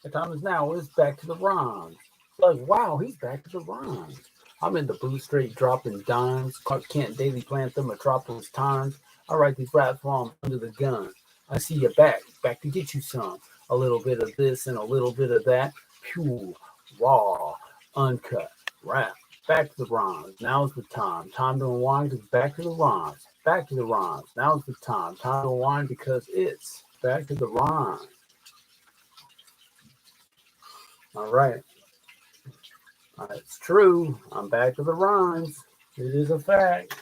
The time is now. It's back to the rhymes. Like, wow, he's back to the rhymes. I'm in the blue straight dropping dimes. Clark Kent, Daily Panther, Metropolis Times. I write these raps while I'm under the gun. I see you back to get you some. A little bit of this and a little bit of that. Pure, raw, uncut rap. Back to the rhymes. Now's the time. Time to unwind because back to the rhymes. Back to the rhymes. Now's the time. Time to unwind because it's back to the rhymes. All right. It's true. I'm back to the rhymes. It is a fact.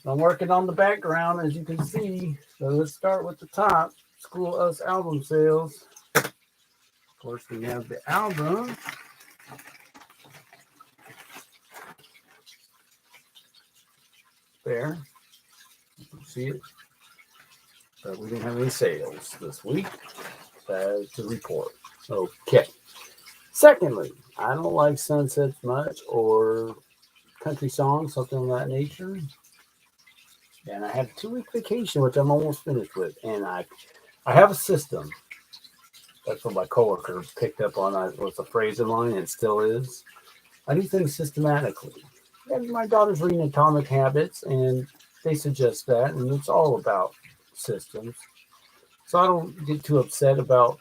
I'm working on the background, as you can see. So let's start with the top. School Us album sales. Of course, we have the album. There. You can see it. But we didn't have any sales this week. Sad to report. Okay. Secondly, I don't like sunsets much or country songs, something of that nature. And I had a 2 week vacation, which I'm almost finished with. And I have a system. That's what my coworker picked up on. It was a phrase of mine, and it still is. I do things systematically. And my daughter's reading Atomic Habits, and they suggest that, and it's all about systems. So I don't get too upset about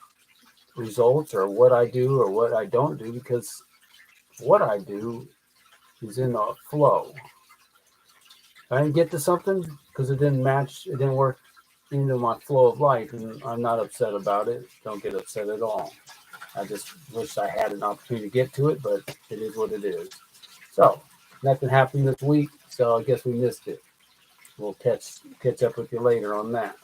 results or what I do or what I don't do because what I do is in a flow. I didn't get to something because it didn't match, it didn't work into my flow of life, and I'm not upset about it. Don't get upset at all. I just wish I had an opportunity to get to it, but it is what it is. So nothing happened this week, so I guess we missed it. We'll catch up with you later on that.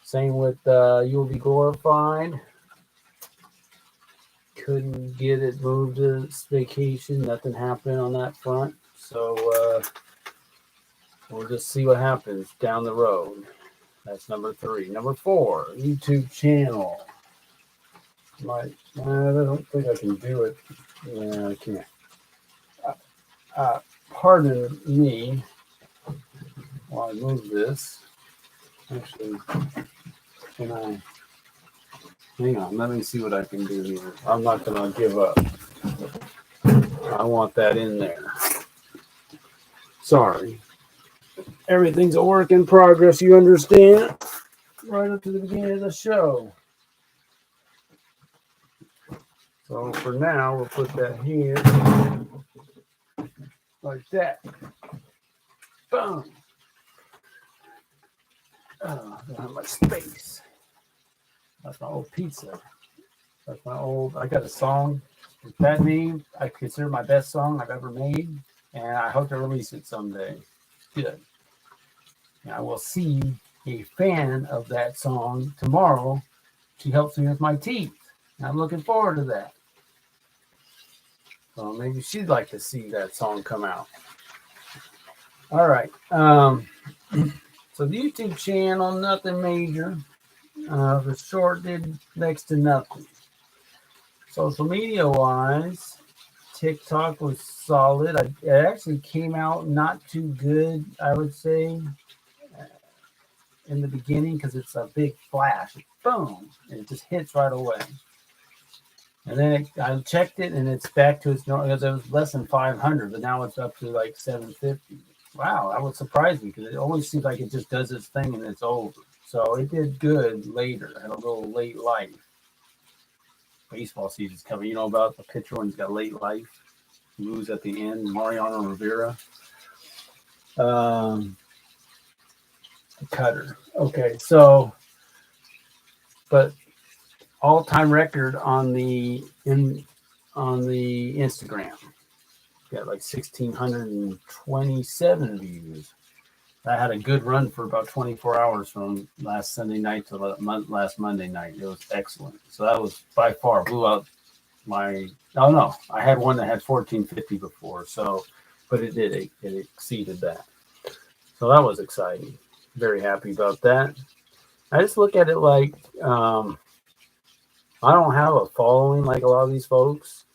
Same with You'll Be Glorified. Couldn't get it moved to vacation. Nothing happened on that front. So we'll just see what happens down the road. That's number 3. Number 4, YouTube channel. I don't think I can do it. Yeah, I can't. Pardon me while I move this. Actually, can I? Hang on, let me see what I can do here. I'm not going to give up. I want that in there. Sorry. Everything's a work in progress, you understand? Right up to the beginning of the show. So for now, we'll put that here. Like that. Boom. Oh, I don't have much space. That's my old pizza. That's my old, I got a song with that name. I consider my best song I've ever made. And I hope to release it someday. Good. And I will see a fan of that song tomorrow. She helps me with my teeth. And I'm looking forward to that. So maybe she'd like to see that song come out. All right. So the YouTube channel, nothing major. The short did next to nothing. Social media wise, TikTok was solid. It actually came out not too good, I would say, in the beginning because it's a big flash. Boom. And it just hits right away. And then I checked it and it's back to its normal because it was less than 500, but now it's up to like 750. Wow, that would surprise me because it always seems like it just does its thing and it's over. So it did good later, had a little late life. Baseball season's coming. You know about the pitcher when he's got late life? Lose at the end, Mariano Rivera. Cutter. Okay, so, but all-time record on the Instagram. Got like 1,627 views. I had a good run for about 24 hours from last Sunday night to last Monday night. It was excellent. So that was by far blew out my. Oh no, I had one that had 1,450 before. So, but it did. It exceeded that. So that was exciting. Very happy about that. I just look at it like I don't have a following like a lot of these folks.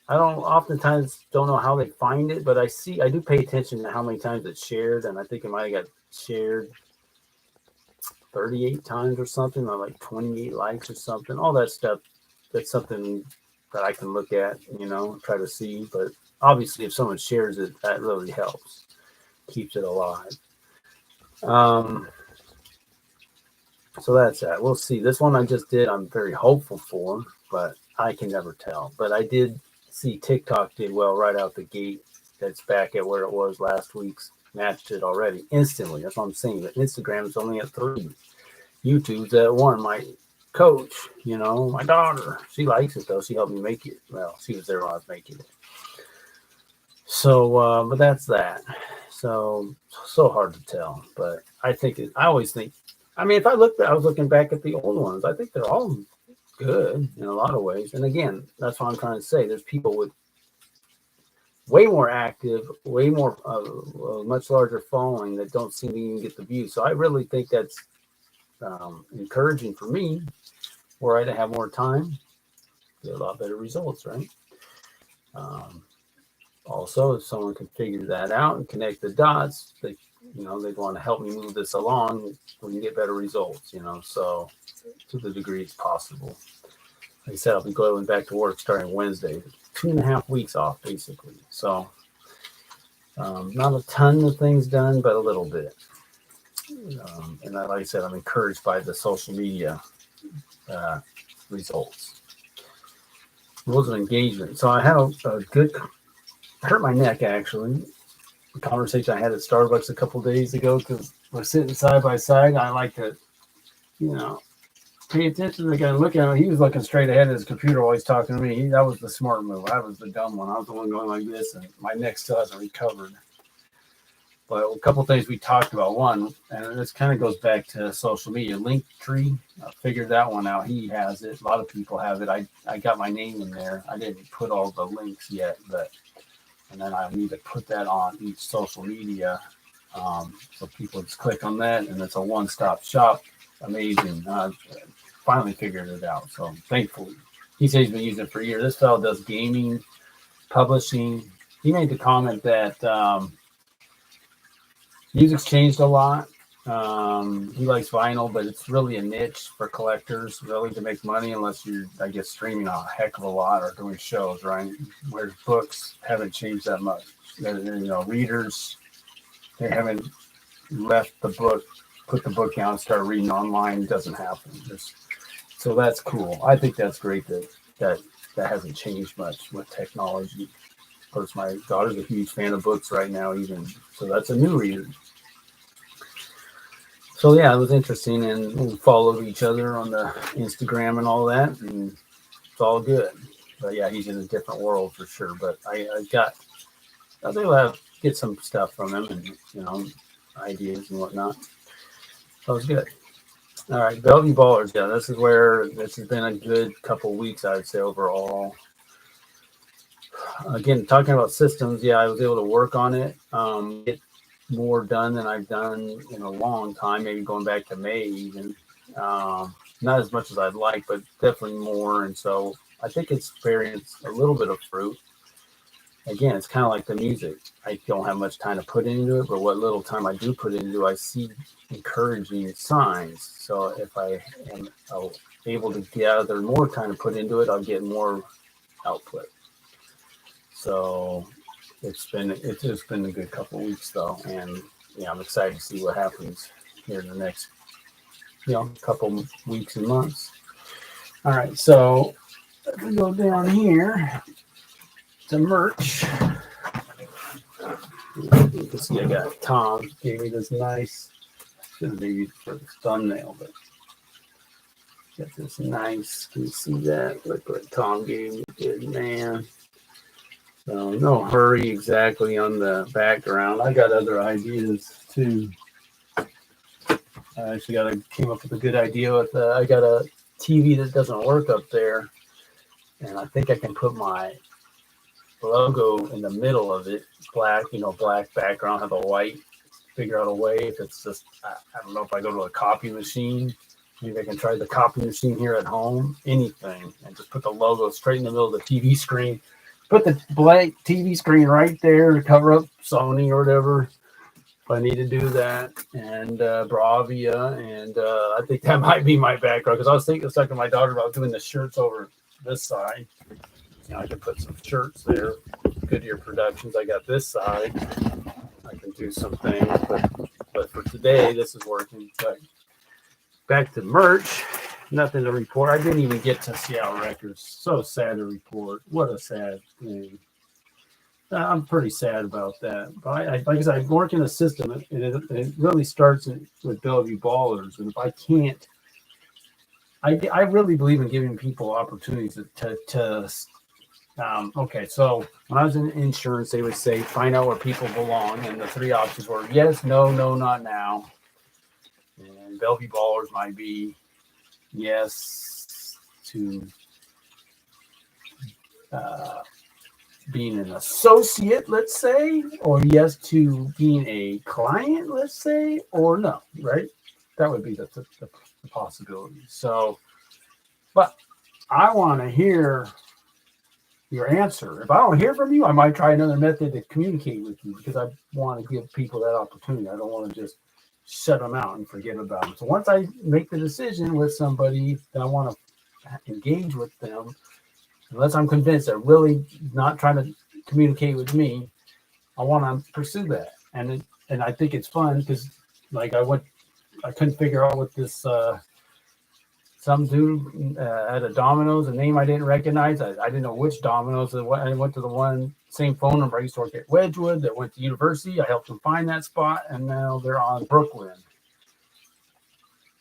I oftentimes don't know how they find it, but I do pay attention to how many times it's shared, and I think it might have got shared 38 times or something, or like 28 likes or something. All that stuff, that's something that I can look at, try to see. But obviously, if someone shares it, that really helps, keeps it alive. So that's that. We'll see. This one I just did, I'm very hopeful for, but I can never tell. But I did see TikTok did well right out the gate. That's back at where it was last week's. Matched it already instantly. That's what I'm saying. But Instagram is only at 3. YouTube's at 1. My coach, my daughter, she likes it though. She helped me make it. Well, she was there when I was making it. So, but that's that. So hard to tell. But I always think, if I was looking back at the old ones, I think they're all good in a lot of ways. And again, that's what I'm trying to say. There's people with way more active, way more, much larger following that don't seem to even get the views. So I really think that's encouraging for me, where I have more time, get a lot better results, right? Also, if someone can figure that out and connect the dots, they want to help me move this along, we can get better results, so to the degree it's possible. Like I said, I'll be going back to work starting Wednesday, 2.5 weeks off, basically. So not a ton of things done, but a little bit. And like I said, I'm encouraged by the social media results. Rules of engagement. So I had a good, hurt my neck actually. A conversation I had at Starbucks a couple days ago, because we're sitting side by side. I like to, pay attention to the guy, look at him. He was looking straight ahead at his computer while he's talking to me. That was the smart move. I was the dumb one. I was the one going like this, and my neck still hasn't recovered. But a couple of things we talked about. One, and this kind of goes back to social media, Linktree. I figured that one out. He has it. A lot of people have it. I got my name in there. I didn't put all the links yet, and then I need to put that on each social media. So people just click on that, and it's a one-stop shop. Amazing. Finally figured it out. So thankfully, he says he's been using it for a year. This fellow does gaming, publishing. He made the comment that music's changed a lot. He likes vinyl, but it's really a niche for collectors, really, to make money, unless you're, I guess, streaming a heck of a lot or doing shows, right? Whereas books haven't changed that much. Readers, they haven't left the book, put the book down, and start reading online. It doesn't happen. So that's cool. I think that's great that hasn't changed much with technology. Of course, my daughter's a huge fan of books right now, even. So that's a new reader. So yeah, it was interesting, and we followed each other on the Instagram and all that, and it's all good. But yeah, he's in a different world for sure. But I was able to get some stuff from him, and ideas and whatnot. That was good. All right, Bellevue Ballers. Yeah, this has been a good couple weeks, I'd say, overall. Again, talking about systems, yeah, I was able to work on it, get more done than I've done in a long time, maybe going back to May even. Not as much as I'd like, but definitely more. And so I think it's bearing a little bit of fruit. Again, it's kind of like the music. I don't have much time to put into it, but what little time I do put into it, I see encouraging signs. So if I am able to gather more time to put into it, I'll get more output. So it's been a good couple of weeks though, and I'm excited to see what happens here in the next couple weeks and months. All right, so if we go down here to merch, you can see I got Tom gave me this nice, should maybe for the thumbnail, but got this nice. Can you see that? Look what Tom gave me, good man. So no hurry exactly on the background. I got other ideas too. I actually came up with a good idea with I got a TV that doesn't work up there, and I think I can put my logo in the middle of it, black background, have a white. Figure out a way. If it's just, I don't know if I go to a copy machine, maybe I can try the copy machine here at home. Anything, and just put the logo straight in the middle of the TV screen. Put the blank TV screen right there to cover up Sony or whatever. if I need to do that, and Bravia, and I think that might be my background because I was thinking a second my daughter about doing the shirts over this side. You know, I could put some shirts there. Goodyear Productions. I got this side. I can do some things, but for today, this is working. But back to merch. Nothing to report. I didn't even get to Seattle Records. So sad to report. What a sad thing. I'm pretty sad about that. But like I said, I work in a system, and it really starts with Bellevue Ballers. And if I can't, I really believe in giving people opportunities to okay, so when I was in insurance, they would say, find out where people belong. And the three options were yes, no, not now. And Bellevue Ballers might be yes to being an associate, let's say, or yes to being a client, let's say, or no, right? That would be the possibility. So, but I want to hear your answer. If I don't hear from you, I might try another method to communicate with you because I want to give people that opportunity. I don't want to just shut them out and forget about them. So once I make the decision with somebody that I want to engage with them, unless I'm convinced they're really not trying to communicate with me, I want to pursue that. And I think it's fun because like I couldn't figure out what this some dude at a Domino's, a name I didn't recognize. I didn't know which Domino's. I went to the one, same phone number I used to work at Wedgwood that went to university. I helped them find that spot, and now they're on Brooklyn.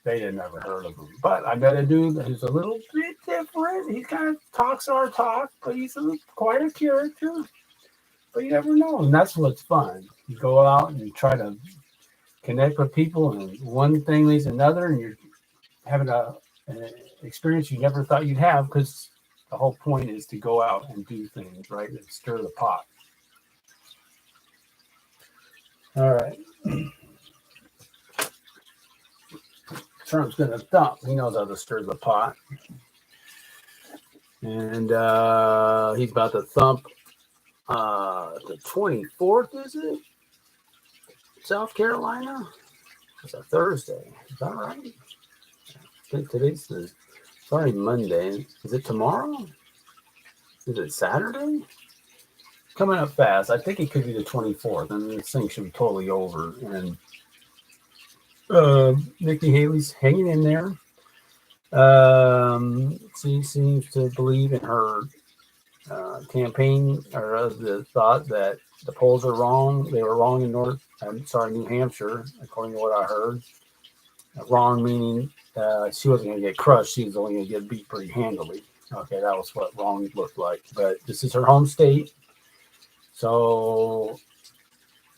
They had never heard of him. But I met a dude who's a little bit different. He kind of talks our talk, but he's quite a character. But you never know, and that's what's fun. You go out and you try to connect with people, and one thing leads to another, and you're having an experience you never thought you'd have because the whole point is to go out and do things, right? And stir the pot. All right. Trump's going to thump. He knows how to stir the pot. And he's about to thump the 24th, is it? South Carolina? It's a Thursday. Is that right? I think today's sorry, Monday. Is it tomorrow? Is it Saturday? Coming up fast. I think it could be the 24th, and this thing should be totally over. And Nikki Haley's hanging in there. She seems to believe in her campaign, or the thought that the polls are wrong. They were wrong in New Hampshire, according to what I heard. Wrong meaning she wasn't going to get crushed. She was only going to get beat pretty handily. Okay, that was what wrong looked like. But this is her home state. So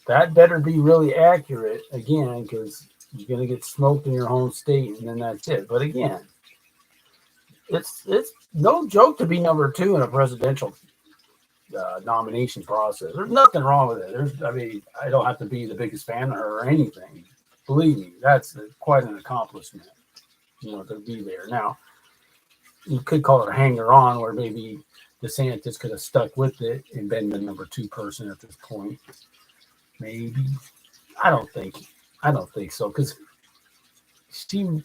that better be really accurate, again, because you're going to get smoked in your home state, and then that's it. But again, it's no joke to be number 2 in a presidential nomination process. There's nothing wrong with it. I don't have to be the biggest fan of her or anything. Believe me, that's quite an accomplishment, to be there. Now, you could call it a hanger-on, where maybe DeSantis could have stuck with it and been the number 2 person at this point. Maybe. I don't think so, because she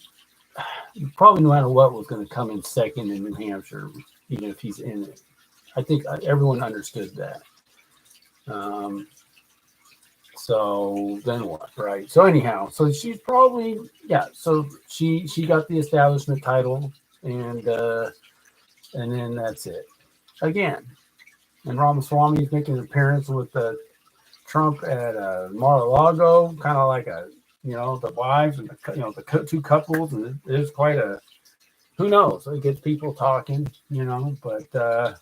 probably no matter what was going to come in second in New Hampshire, even if he's in it. I think everyone understood that. So then what, right? So anyhow, so she's probably, so she got the establishment title, and then that's it. Again, and Ramaswamy is making an appearance with Trump at Mar-a-Lago, kind of like the wives and the 2 couples, and there's quite a, who knows? It gets people talking, but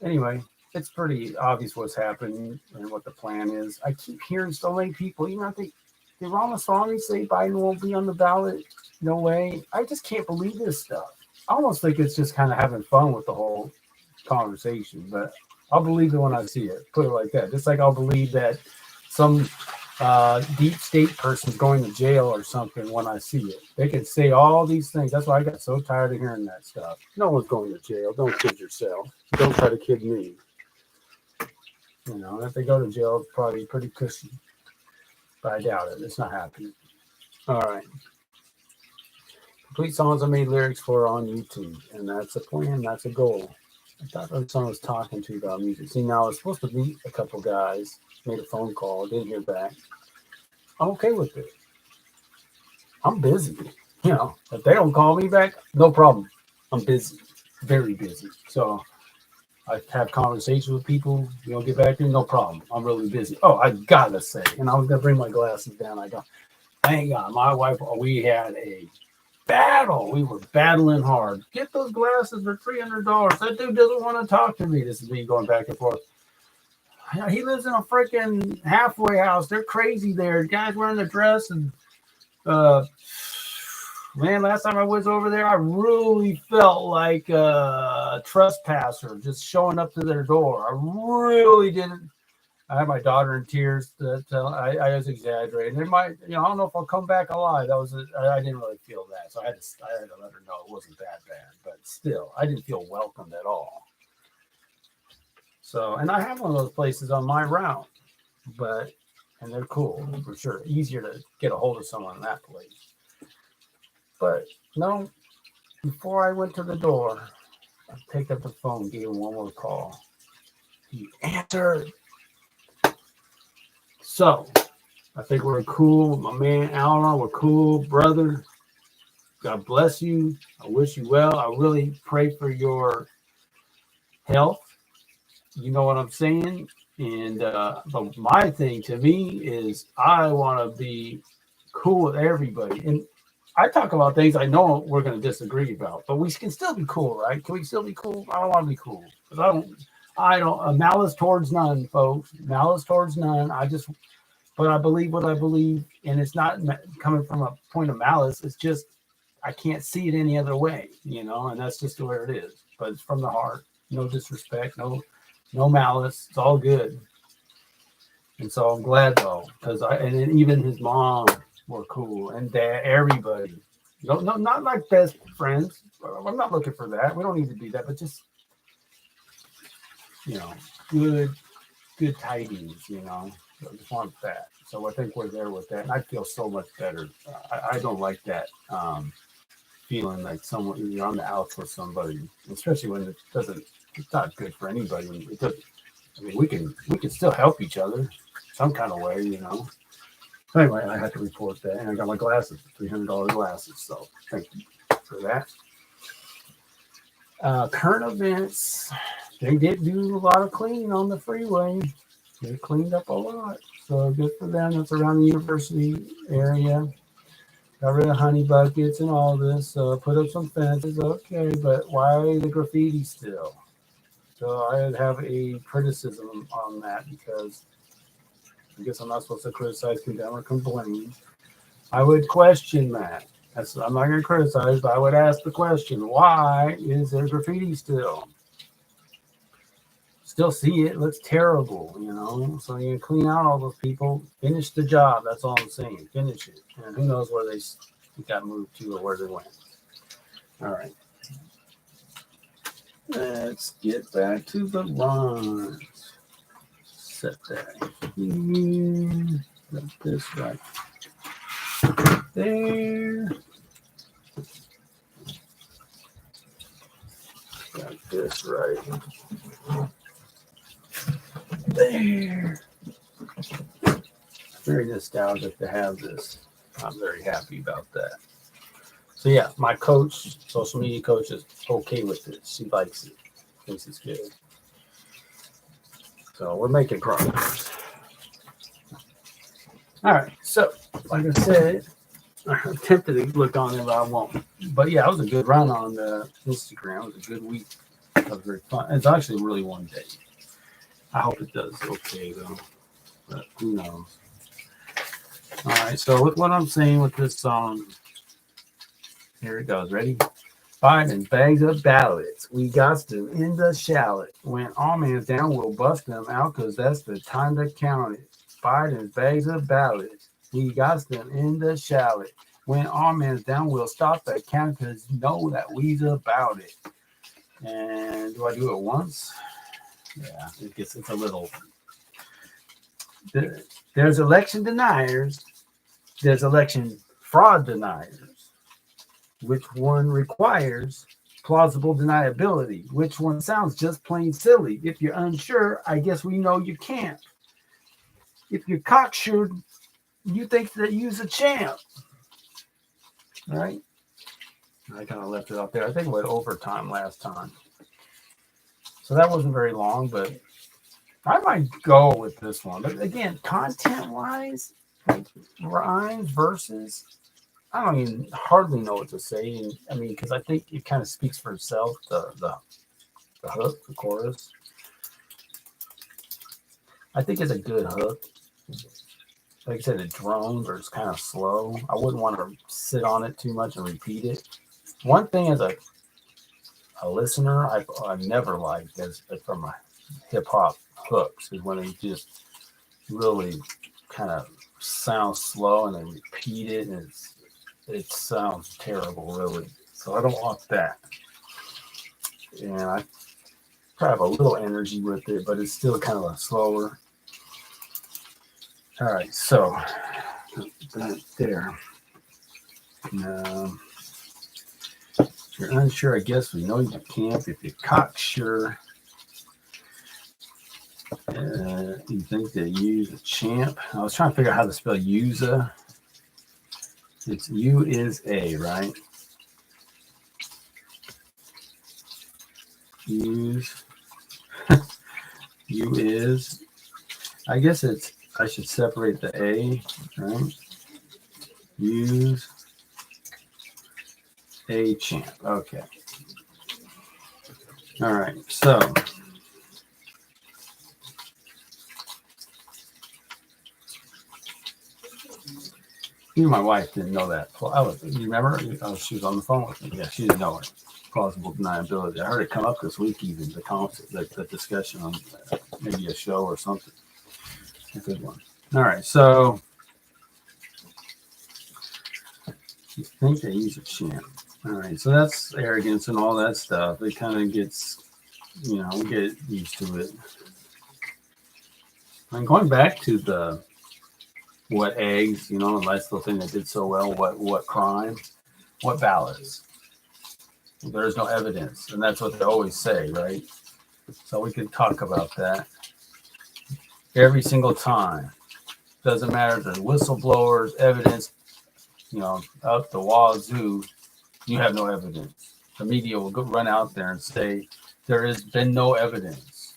anyway, it's pretty obvious what's happening and what the plan is. I keep hearing so many people, did Ramaswamy say Biden won't be on the ballot? No way. I just can't believe this stuff. I almost think it's just kind of having fun with the whole conversation, but I'll believe it when I see it. Put it like that. Just like I'll believe that some deep state person's going to jail or something when I see it. They can say all these things. That's why I got so tired of hearing that stuff. No one's going to jail. Don't kid yourself. Don't try to kid me. If they go to jail, it's probably pretty cushy. but I doubt it. It's not happening. All right. Complete songs I made lyrics for on YouTube, and that's a plan. That's a goal. I thought that song was talking to you about music. See, now I was supposed to meet a couple guys, made a phone call, didn't hear back. I'm okay with it. I'm busy. If they don't call me back, no problem. I'm busy, very busy. So I have conversations with people. You don't get back to me, no problem. I'm really busy. Oh, I gotta say, and I was gonna bring my glasses down. I go, thank God, my wife. We had a battle. We were battling hard. Get those glasses for $300. That dude doesn't want to talk to me. This is me going back and forth. He lives in a freaking halfway house. They're crazy there. Guys wearing a dress and man, last time I was over there, I really felt like a trespasser just showing up to their door. I really didn't. I had my daughter in tears. I was exaggerating. It might, I don't know if I'll come back alive. I didn't really feel that, so I had to let her know it wasn't that bad. But still, I didn't feel welcomed at all. So, and I have one of those places on my route, and they're cool for sure. Easier to get a hold of someone in that place. But no, before I went to the door, I picked up the phone, gave him one more call. He answered. So I think we're cool. My man Alan, we're cool, brother. God bless you. I wish you well. I really pray for your health. You know what I'm saying? And but my thing to me is I want to be cool with everybody. And I talk about things I know we're going to disagree about, but we can still be cool, right? Can we still be cool? I don't want to be cool because I don't, malice towards none, folks. Malice towards none. But I believe what I believe, and it's not coming from a point of malice. It's just, I can't see it any other way, and that's just where it is. But it's from the heart. No disrespect, no malice. It's all good. And so I'm glad though, and then even his mom were cool, and dad, everybody. No, not like best friends. I'm not looking for that. We don't need to be that, but just good tidings. I just want that. So I think we're there with that, and I feel so much better. I don't like that feeling like you're on the outs with somebody, especially when it doesn't. It's not good for anybody. It doesn't. I mean, we can still help each other some kind of way, Anyway, I had to report that, and I got my glasses, $300 glasses. So thank you for that. Current events, they did do a lot of cleaning on the freeway. They cleaned up a lot, so good for them. That's around the university area. Got rid of honey buckets and all this. Put up some fences, okay, but why the graffiti still? So I would have a criticism on that because I guess I'm not supposed to criticize, condemn, or complain. I would question that. I'm not going to criticize, but I would ask the question, why is there graffiti still? Still see it. It looks terrible, So you can clean out all those people. Finish the job. That's all I'm saying. Finish it. And who knows where they got moved to or where they went. All right. Let's get back to the lines. Set that here. Got this right there. Got this right there. Very nostalgic to have this. I'm very happy about that. So yeah, my coach, social media coach, is okay with it. She likes it, thinks it's good. So we're making progress. All right. So like I said, I attempted to look on it, but I won't. But yeah, it was a good run on the Instagram. It was a good week. It was very fun. It's actually really one day. I hope it does okay though, but who knows? All right. So with what I'm saying with this song, here it goes. Ready? Biden bags up ballots. We got them in the shallot. When all man's down, we'll bust them out because that's the time to count it. Biden bags up ballots. We got them in the shallot. When all man's down, we'll stop that count because know that we's about it. And do I do it once? Yeah, it's a little. there's election deniers, there's election fraud deniers. Which one requires plausible deniability? Which one sounds just plain silly? If you're unsure, I guess we know you can't. If you're cocksured, you think that you's a champ. All right? I kind of left it up there. I think it went overtime last time. So that wasn't very long, but I might go with this one. But again, content-wise, like rhymes, verses, I don't even hardly know what to say. And I mean, because I think it kind of speaks for itself, the hook, the chorus. I think it's a good hook. Like I said, it drones or it's kind of slow. I wouldn't want to sit on it too much and repeat it. One thing as a listener, I've never liked is from my hip hop hooks is when they just really kind of sound slow and they repeat it and it sounds terrible, really. So I don't want that. And I probably have a little energy with it, but it's still kind of a slower. All right, so that there. If you're unsure, I guess we know you can't. If you're cocksure, you think they use a champ. I was trying to figure out how to spell user. It's U is A, right? Use. U is. I guess I should separate the A, right? Use a champ. Okay. All right. So even my wife didn't know that. You remember? Oh, she was on the phone with me. Yeah, she didn't know it. Plausible deniability. I heard it come up this week, even the discussion on maybe a show or something. A good one. All right. So you think they use a champ. All right, so that's arrogance and all that stuff. It kind of gets, we get used to it. I'm going back to what eggs, the last little thing that did so well. What crime? What ballots? There's no evidence, and that's what they always say, right? So we can talk about that every single time. Doesn't matter if there's whistleblowers, evidence, up the wazoo. You have no evidence. The media will run out there and say there has been no evidence.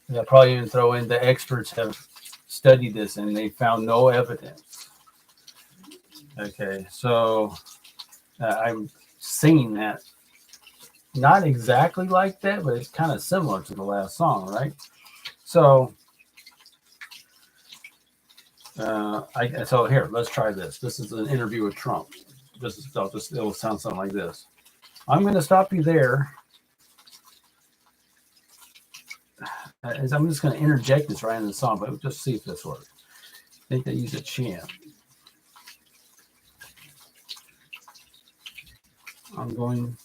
They'll probably even throw in the experts have studied this and they found no evidence. Okay, so I'm seeing that not exactly like that, but it's kind of similar to the last song, right? So, so here, let's try this. This is an interview with Trump. It'll sound something like this. I'm going to stop you there. I'm just going to interject this right in the song, but just see if this works. I think they use a champ. I'm going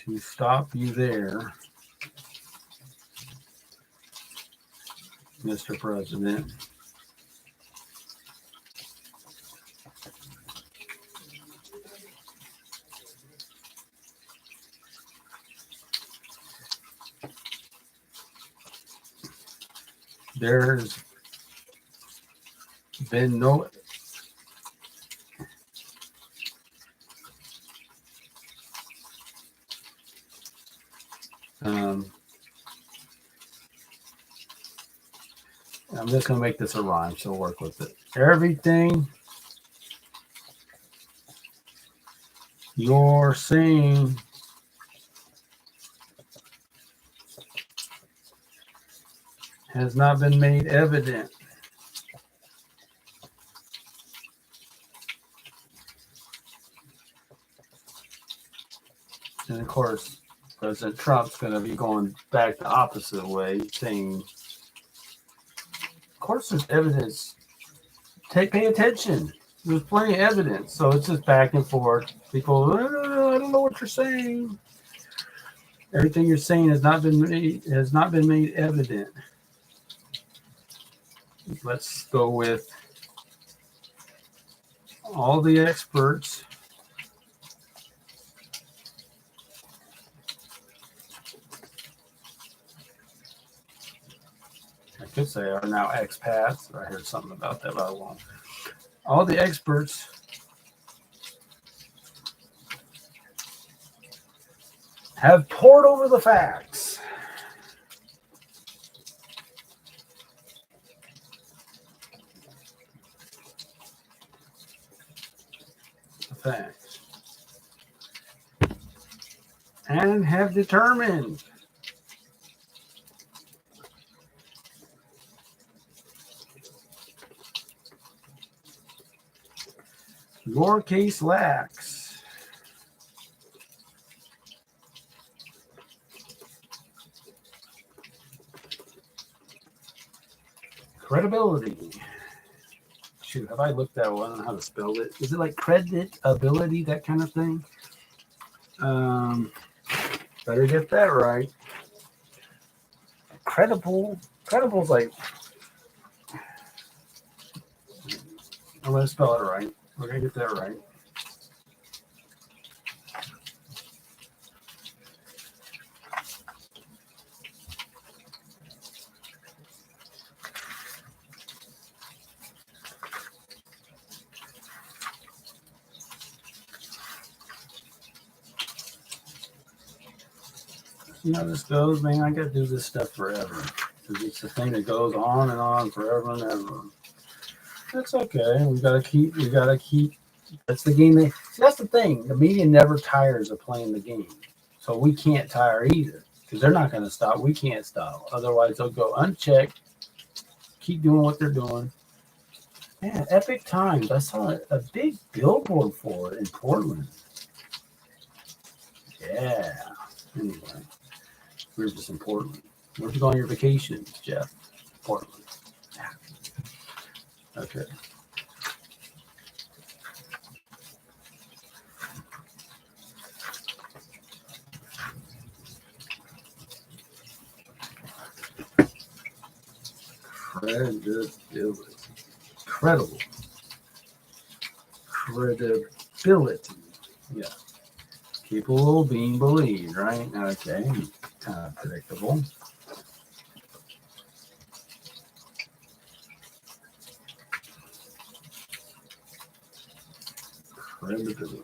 to stop you there, Mr. President. There's been no I'm just going to make this a rhyme, so work with it. Everything you're saying has not been made evident. And of course, President Trump's going to be going back the opposite way, saying, of course, there's evidence. Pay attention. There's plenty of evidence. So it's just back and forth. People, I don't know what you're saying. Everything you're saying has not been made evident. let's go with all the experts I could say are now expats. I heard something about that, but I won't. All the experts have poured over the facts. The facts. And have determined your case lacks credibility. Shoot, have I looked that one? I don't know how to spell it. Is it like creditability, that kind of thing? Better get that right. Credible's like, I'm going to spell it right. We're going to get that right. You know how this goes, man. I got to do this stuff forever. Because it's the thing that goes on and on forever and ever. That's okay. We gotta keep. That's the game. That's the thing. The media never tires of playing the game, so we can't tire either because they're not going to stop. We can't stop. Otherwise, they'll go unchecked. Keep doing what they're doing. Man, Epic Times. I saw a big billboard for it in Portland. Yeah. Anyway, we're just in Portland. Where'd you go on your vacation, Jeff? Portland. Yeah. Okay. Credibility. Yeah. People being believed, right? Okay. Kind of predictable. Credibility.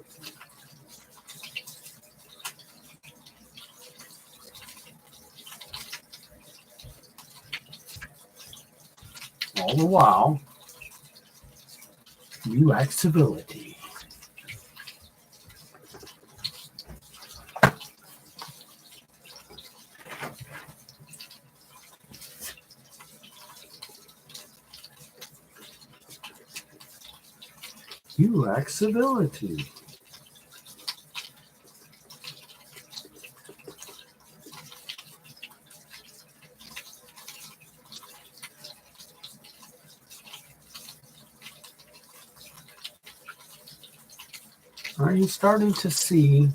All the while, you lack civility. You lack civility. Are you starting to see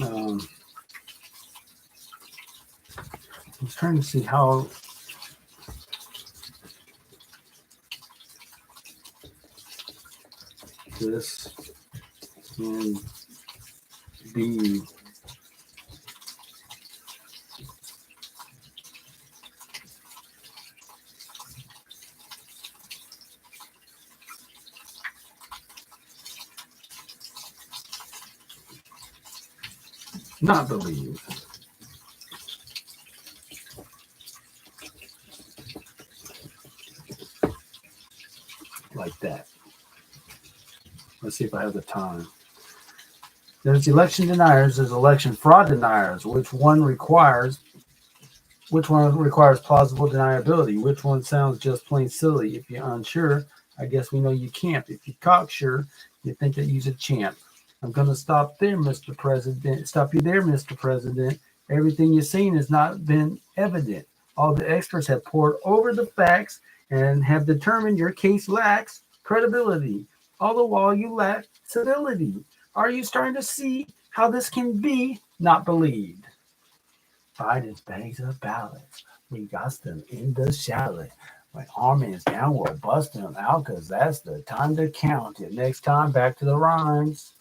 I was trying to see how this can be not believed. Like that. Let's see if I have the time. There's election deniers, there's election fraud deniers. Which one requires Which one requires plausible deniability? Which one sounds just plain silly? If you're unsure, I guess we know you can't. If you're cocksure, you think that you're a champ. I'm going to stop there, Mr. President. Stop you there, Mr. President. Everything you're saying has not been evident. All the experts have poured over the facts and have determined your case lacks credibility. All the while you lack civility. Are you starting to see how this can be not believed? Biden's bags of ballots. We got them in the shallot. When Armin's down, we'll bust them out because that's the time to count it. Next time, back to the rhymes.